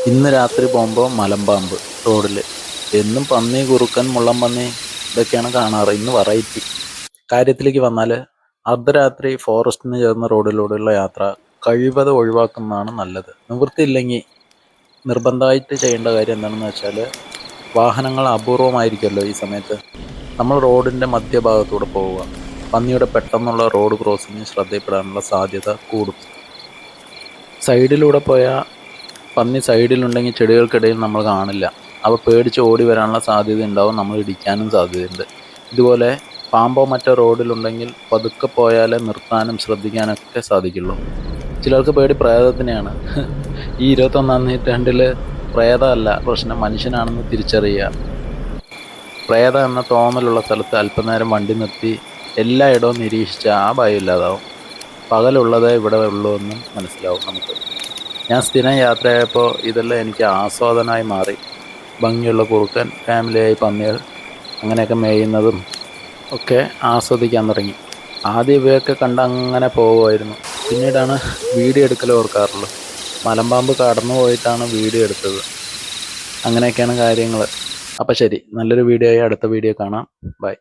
ഇന്ന് രാത്രി പോകുമ്പോൾ മലമ്പാമ്പ് റോഡിൽ. എന്നും പന്നി, കുറുക്കൻ, മുള്ളൻപന്നി ഇതൊക്കെയാണ് കാണാറ്. ഇന്ന് വെറൈറ്റി. കാര്യത്തിലേക്ക് വന്നാൽ അർദ്ധരാത്രി ഫോറസ്റ്റിന് ചേർന്ന റോഡിലൂടെയുള്ള യാത്ര കഴിവതും ഒഴിവാക്കുന്നതാണ് നല്ലത്. നിവൃത്തിയില്ലെങ്കിൽ നിർബന്ധമായിട്ട് ചെയ്യേണ്ട കാര്യം എന്താണെന്ന് വെച്ചാൽ, വാഹനങ്ങൾ അപൂർവമായിരിക്കുമല്ലോ ഈ സമയത്ത്, നമ്മൾ റോഡിൻ്റെ മധ്യഭാഗത്തൂടെ പോവുക. പന്നിയുടെ പെട്ടെന്നുള്ള റോഡ് ക്രോസിങ് ശ്രദ്ധയിൽപ്പെടാനുള്ള സാധ്യത കൂടും. സൈഡിലൂടെ പോയാൽ പന്നി സൈഡിലുണ്ടെങ്കിൽ ചെടികൾക്കിടയിൽ നമ്മൾ കാണില്ല. അവ പേടിച്ച് ഓടി വരാനുള്ള സാധ്യത ഉണ്ടാവും, നമ്മൾ ഇടിക്കാനും സാധ്യതയുണ്ട്. ഇതുപോലെ പാമ്പോ മറ്റോ റോഡിലുണ്ടെങ്കിൽ പതുക്കെ പോയാലേ നിർത്താനും ശ്രദ്ധിക്കാനൊക്കെ സാധിക്കുള്ളൂ. ചിലർക്ക് പേടി പ്രേതത്തിനെയാണ്. ഈ 21-ാം നൂറ്റാണ്ടിൽ പ്രേതമല്ല പ്രശ്നം, മനുഷ്യനാണെന്ന് തിരിച്ചറിയുക. പ്രേതം എന്ന തോന്നലുള്ള സ്ഥലത്ത് അല്പനേരം വണ്ടി നിർത്തി എല്ലായിടവും നിരീക്ഷിച്ചാൽ ആ ഭയം ഇല്ലാതാവും. പകലുള്ളതേ ഇവിടെ ഉള്ളൂ എന്നും മനസ്സിലാവും നമുക്ക്. ഞാൻ സ്ഥിരം യാത്രയായപ്പോൾ ഇതെല്ലാം എനിക്ക് ആസ്വാദനമായി മാറി. ഭംഗിയുള്ള കുറുക്കൻ, ഫാമിലിയായി പന്നികൾ അങ്ങനെയൊക്കെ മേയുന്നതും ഒക്കെ ആസ്വദിക്കാൻ തുടങ്ങി. ആദ്യം ഇവയൊക്കെ കണ്ട് അങ്ങനെ പോകുമായിരുന്നു. പിന്നീടാണ് വീഡിയോ എടുക്കൽ ഓർക്കാറുള്ളൂ. മലമ്പാമ്പ് കടന്നു പോയിട്ടാണ് വീഡിയോ എടുത്തത്. അങ്ങനെയൊക്കെയാണ് കാര്യങ്ങൾ. അപ്പം ശരി, നല്ലൊരു വീഡിയോ ആയി അടുത്ത വീഡിയോ കാണാം. ബൈ.